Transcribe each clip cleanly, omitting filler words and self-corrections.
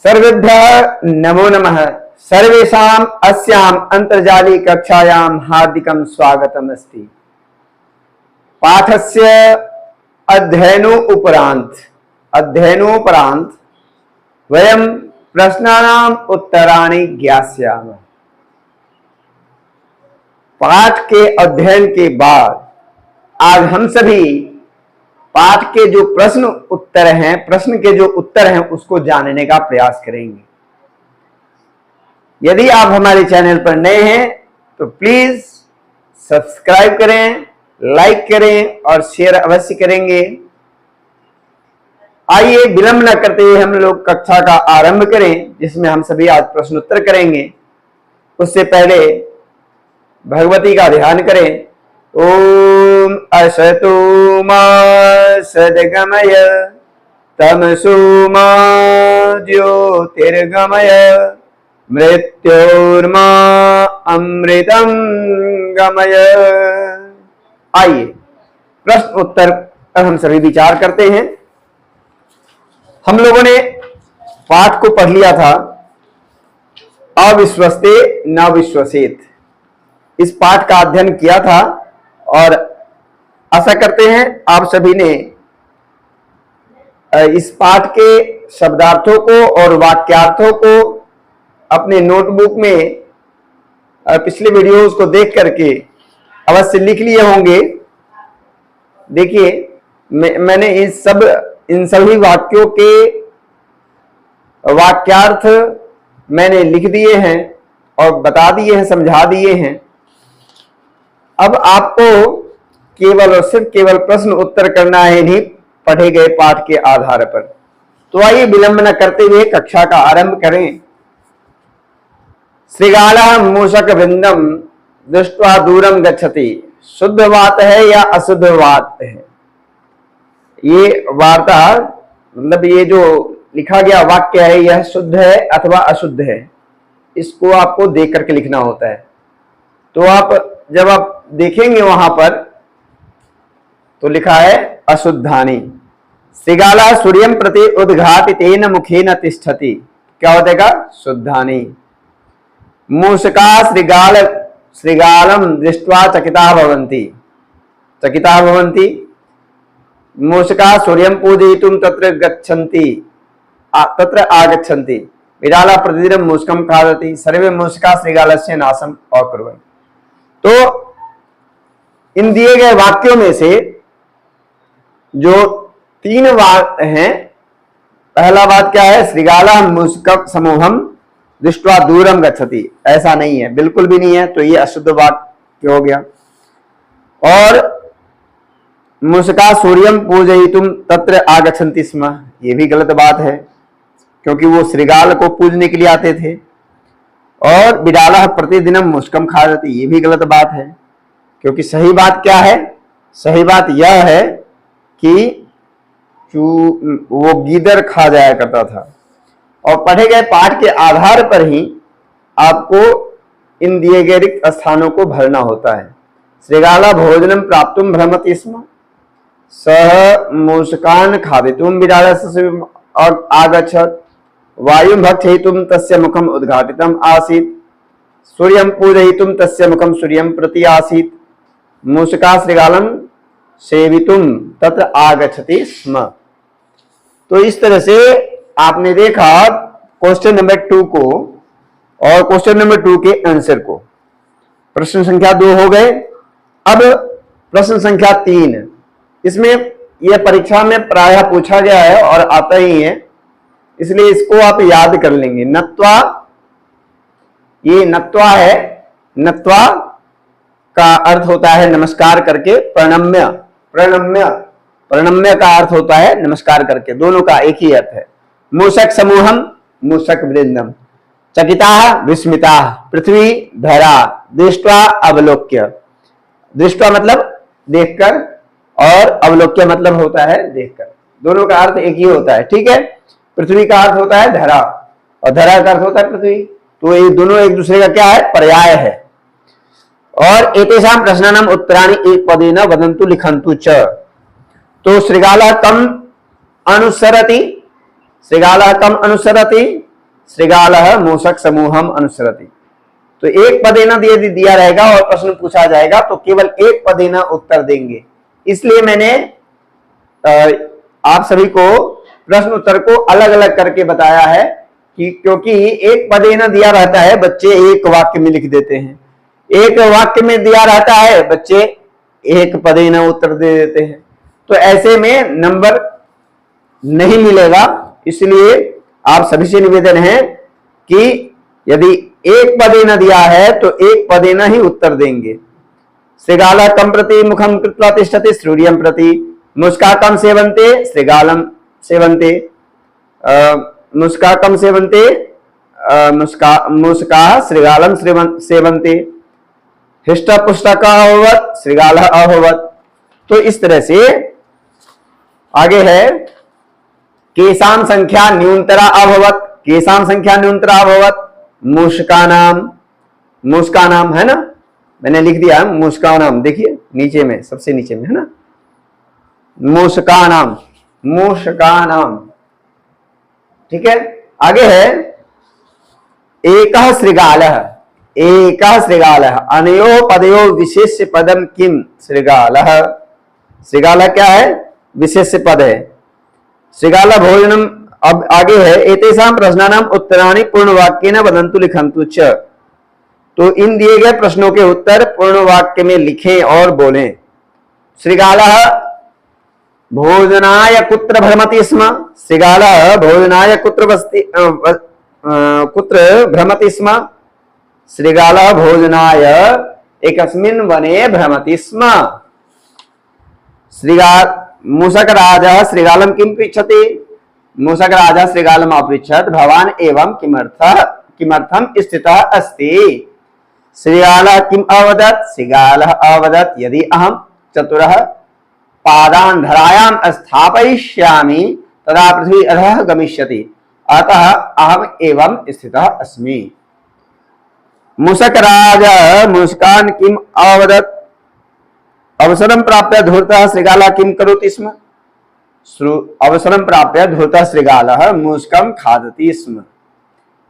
सर्वेभ्यः नमो नमः। सर्वेषाम् अस्याम् अन्तर्जाली कक्षायां हार्दिकं स्वागतम् अस्ति। पाठस्य अध्ययनोपरांत वयं प्रश्नानाम् उत्तराणि ज्ञास्यामः। पाठ के अध्ययन के बाद आज हम सभी पाठ के जो प्रश्न के जो उत्तर हैं उसको जानने का प्रयास करेंगे। यदि आप हमारे चैनल पर नए हैं तो प्लीज सब्सक्राइब करें, लाइक करें और शेयर अवश्य करेंगे। आइए विलंब न करते हुए हम लोग कक्षा का आरंभ करें, जिसमें हम सभी आज प्रश्न उत्तर करेंगे। उससे पहले भगवती का ध्यान करें। ओम असतो मा सद्गमय तमसो मा ज्योतिर्गमय मृत्योर्मा अमृतम गमय। आइए प्रश्न उत्तर पर हम सभी विचार करते हैं। हम लोगों ने पाठ को पढ़ लिया था, अविश्वस्ते न विश्वसेत। इस पाठ का अध्ययन किया था और आशा करते हैं आप सभी ने इस पाठ के शब्दार्थों को और वाक्यार्थों को अपने नोटबुक में पिछले वीडियोस को देख करके अवश्य लिख लिए होंगे। देखिए, मैंने इन सभी वाक्यों के वाक्यार्थ मैंने लिख दिए हैं और बता दिए हैं, समझा दिए हैं। अब आपको केवल और सिर्फ केवल प्रश्न उत्तर करना है इन्हीं पढ़े गए पाठ के आधार पर। तो आइए विलंब न करते हुए कक्षा का आरंभ करें। श्रृगालः मूषक वृंदम दृष्ट्वा दूरम गच्छति। शुद्ध बात है या अशुद्ध बात है? ये वार्ता मतलब ये जो लिखा गया वाक्य है, यह शुद्ध है अथवा अशुद्ध है, इसको आपको देख करके लिखना होता है। तो आप जब आप देखेंगे वहां पर तो लिखा है अशुद्धानि। श्रृगाला सूर्यं प्रति उद्घाटितेन मुखेन तिष्ठति। क्या हो जाएगा? शुद्धानि। मूषका श्रृगालम दृष्ट्वा चकिता भवन्ति। मूषका सूर्यं पूजयितुं तत्र आगच्छन्ति। विडाला प्रतिदिनं मूषकं खादति। सर्वे मूषका श्रृगालस्य नाशम् अकुर्वन्। तो इन दिए गए वाक्यों में से जो तीन वाक्य हैं, पहला वाक्य क्या है? श्रृगाला मूषक समूहम दृष्ट्वा दूरम गच्छति। ऐसा नहीं है, बिल्कुल भी नहीं है, तो ये अशुद्ध वाक्य हो गया। और मूषका सूर्यम पूजयितुम तत्र आगच्छन्ति स्म, ये भी गलत बात है, क्योंकि वो श्रृगाल को पूजने के लिए आते थे। और बिडाला प्रतिदिनम मुस्कम खादति, ये भी गलत बात है, क्योंकि सही बात क्या है? सही बात यह है कि वो गीदड़ खा जाया करता था। और पढ़े गए पाठ के आधार पर ही आपको इन दिए गए रिक्त स्थानों को भरना होता है। श्रृगाला भोजनम प्राप्तुम भ्रमति स्म सह मूषकान् खादितुम बिडालस्य आगच्छत्। वायुं भक्षयितुं तस्य मुखम् उद्घाटितम् आसीत्। सूर्यं पूजयितुं तस्य मुखं सूर्यं प्रति आसीत्। मूषका श्रृगालं सेवितुं तत्र आगच्छति स्म। तो इस तरह से आपने देखा क्वेश्चन नंबर 2 को और क्वेश्चन नंबर 2 के आंसर को। प्रश्न संख्या 2 हो गए। अब प्रश्न संख्या 3, इसमें यह परीक्षा में प्रायः पूछा गया है और आता ही है, इसलिए इसको आप याद कर लेंगे। नत्वा, ये नत्वा है। नत्वा का अर्थ होता है नमस्कार करके। प्रणम्य, प्रणम्य का अर्थ होता है नमस्कार करके। दोनों का एक ही अर्थ है। मूषक समूहम मूषक वृंदम। चकिता विस्मिता पृथ्वी धरा दृष्ट्वा अवलोक्य। दृष्ट्वा मतलब देखकर और अवलोक्य मतलब होता है देखकर। दोनों का अर्थ एक ही होता है, ठीक है। पृथ्वी का अर्थ होता है धरा और धरा का अर्थ होता है पृथ्वी। तो ये दोनों एक दूसरे का क्या है? पर्याय है। और एतेषां प्रश्नानां उत्तराणि एक पदेन वदन्तु लिखन्तु च। तो श्रृगाला कम अनुसरति, श्रृगाला कम अनुसरति श्रृगालः मूषक समूहम अनुसरति। तो एक पदेन यदि दिया रहेगा और प्रश्न पूछा जाएगा तो केवल एक पदेन उत्तर देंगे। इसलिए मैंने आप सभी को प्रश्न उत्तर को अलग अलग करके बताया है कि क्योंकि एक पदेन दिया रहता है, बच्चे एक वाक्य में लिख देते हैं, एक वाक्य में दिया रहता है, बच्चे एक पदेन उत्तर दे देते हैं, तो ऐसे में नंबर नहीं मिलेगा। इसलिए आप सभी से निवेदन है कि यदि एक पदेन दिया है तो एक पदेन ही उत्तर देंगे। श्रृगालः कम प्रति मुखम कृत्वा तिष्ठति श्रूर्यं प्रति मुस्काकम सेवन्ते श्रृगालम सेवन्ते मुस्काकम सेवन्ते मुस्काः श्रृगालम सेवन्ते हिष्टपुष्टक अभवत् श्रृगालः अभवत्। तो इस तरह से आगे है केशान संख्या न्यूनतरा अभवत्, केशान संख्या न्यूनतरा अभवत् मूषकानाम, मूषकानाम है ना, मैंने लिख दिया मूषकानाम, देखिए नीचे में सबसे नीचे में है ना, मूषकानाम, मूषकानाम, ठीक है। आगे है एकः श्रृगालः, एकः श्रृगालः अनयो पदयो विशेष्य पदम किम श्रृगालः। श्रृगालः क्या है, विशेष्य पद है। श्रृगालः भोजनम, अब आगे है एतेषां प्रश्नानां उत्तराणि पूर्ण वाक्येन वदन्तु लिखन्तु च। तो इन दिए गए प्रश्नों के उत्तर पूर्ण वाक्य में लिखें और बोलें। श्रृगालः भोजनाय कुत्र भ्रमति स्म, श्रृगालः भोजनाय कुत्र भ्रमति स्म, श्रृगालः भोजनाय एकस्मिन् वने भ्रमति स्म। मूषकराजः श्रृगालं किं पृच्छति, मूषकराजः श्रृगालम् अपृच्छत् भवान् एवं किमर्थं स्थितः अस्ति। श्रृगालः किम् अवदत्, श्रृगालः अवदत् यदि अहं चतुरः पादान् धरायां स्थापयिष्यामि तदा पृथ्वी अधः गमिष्यति, अतः अहम् एवं स्थितः अस्मि। मूषकराजः मूषकान् किम् अवदत्, अवसरं प्राप्य धूर्तः श्रृगालः किं करोति स्म, अवसरं प्राप्य धूर्तः श्रृगालः मूषकं खादति स्म।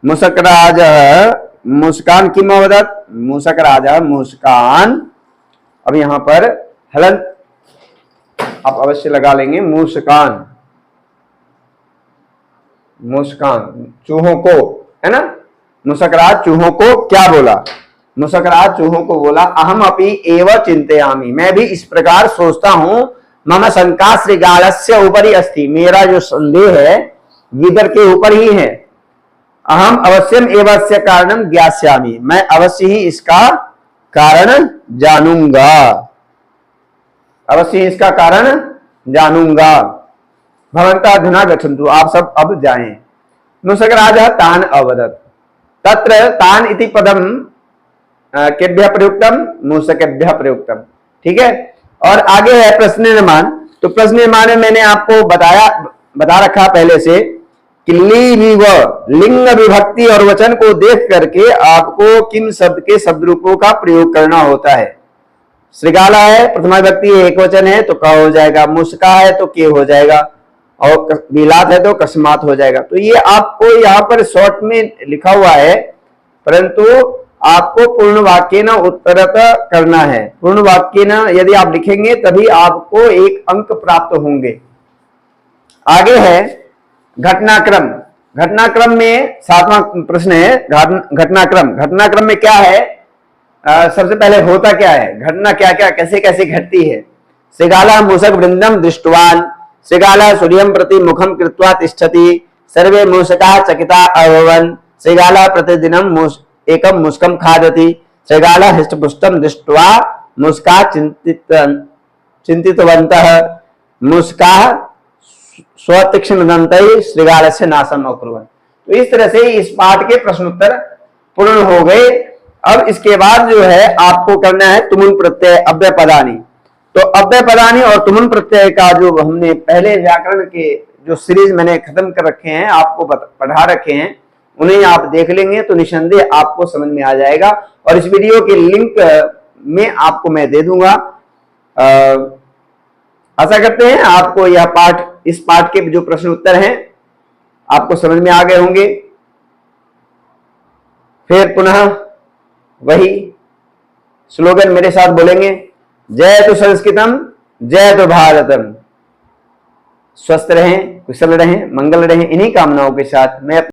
मूषकराजः मूषकान् किम् अवदत्, मूषकराजः मूषकान्, अब यहां पर हलंत आप अवश्य लगा लेंगे, मूषकान, मूषकान चूहों को, है ना। मूषकराज चूहों को क्या बोला, मूषकराज चूहों को बोला अहम अपि एव चिंतयामि, मैं भी इस प्रकार सोचता हूं, मम शंका श्रृगालस्य उपरि अस्ति, मेरा जो संदेह है गीदड़ के ऊपर ही है। अहम अवश्यम एवस्य कारणम ज्ञास्यामि, मैं अवश्य ही इसका कारण जानूंगा, अवश्य इसका कारण जानूंगा। भवन्तः अधुना गच्छन्तु, आप सब अब जाएं। मूषकराजः तान् अवदत्, तत्र तान् इति पदम केभ्यः प्रयुक्तम, मूषकेभ्यः प्रयुक्तम, ठीक है। और आगे है प्रश्न निर्माण। तो प्रश्न निर्माण में मैंने आपको बता रखा पहले से कि लिंग विभक्ति और वचन को देख करके आपको किन शब्द के शब्द रूपों का प्रयोग करना होता है। श्रृगाला है प्रथमा विभक्ति एक वचन है तो क हो जाएगा, मुस्का है तो के हो जाएगा, और बिलात है तो कस्मात हो जाएगा। तो ये आपको यहाँ पर शॉर्ट में लिखा हुआ है, परंतु आपको पूर्ण वाक्य न उत्तरत करना है। पूर्ण वाक्य न यदि आप लिखेंगे तभी आपको एक अंक प्राप्त होंगे। आगे है घटनाक्रम। घटनाक्रम में 7वां प्रश्न है घटनाक्रम। घटनाक्रम में क्या है, सबसे पहले होता क्या है, घटना क्या क्या कैसे कैसे घटती है। श्रृगालः मूषक वृंदम दृष्टवान, श्रृगालः सूर्यं प्रति मुखम कृत्वा तिष्ठति, सर्वे मूषकाः चकिता अभवन्, श्रृगालः प्रतिदिनं एकं मुष्कं खादति, श्रृगालः हृष्टपुष्टं दृष्ट्वा मूषकाः चिन्तितवन्तः, मूषकाः स्वतीक्ष्णदन्तैः श्रृगालस्य नाशम् अकुर्वन्। तो इस तरह से इस पाठ के प्रश्नोत्तर पूर्ण हो गए। अब इसके बाद जो है आपको करना है तुमुन प्रत्यय अव्यय पदानी। तो अव्यय पदानी और तुमुन प्रत्यय का जो हमने पहले व्याकरण के जो सीरीज मैंने खत्म कर रखे हैं, आपको पढ़ा रखे हैं, उन्हें आप देख लेंगे तो निसंदेह आपको समझ में आ जाएगा। और इस वीडियो के लिंक में आपको मैं दे दूंगा। आशा करते हैं आपको यह पाठ, इस पाठ के जो प्रश्न उत्तर हैं आपको समझ में आ गए होंगे। फिर पुनः वही स्लोगन मेरे साथ बोलेंगे, जय तो संस्कृतम, जय तो भारतम। स्वस्थ रहें, कुशल रहें, मंगल रहें, इन्हीं कामनाओं के साथ मैं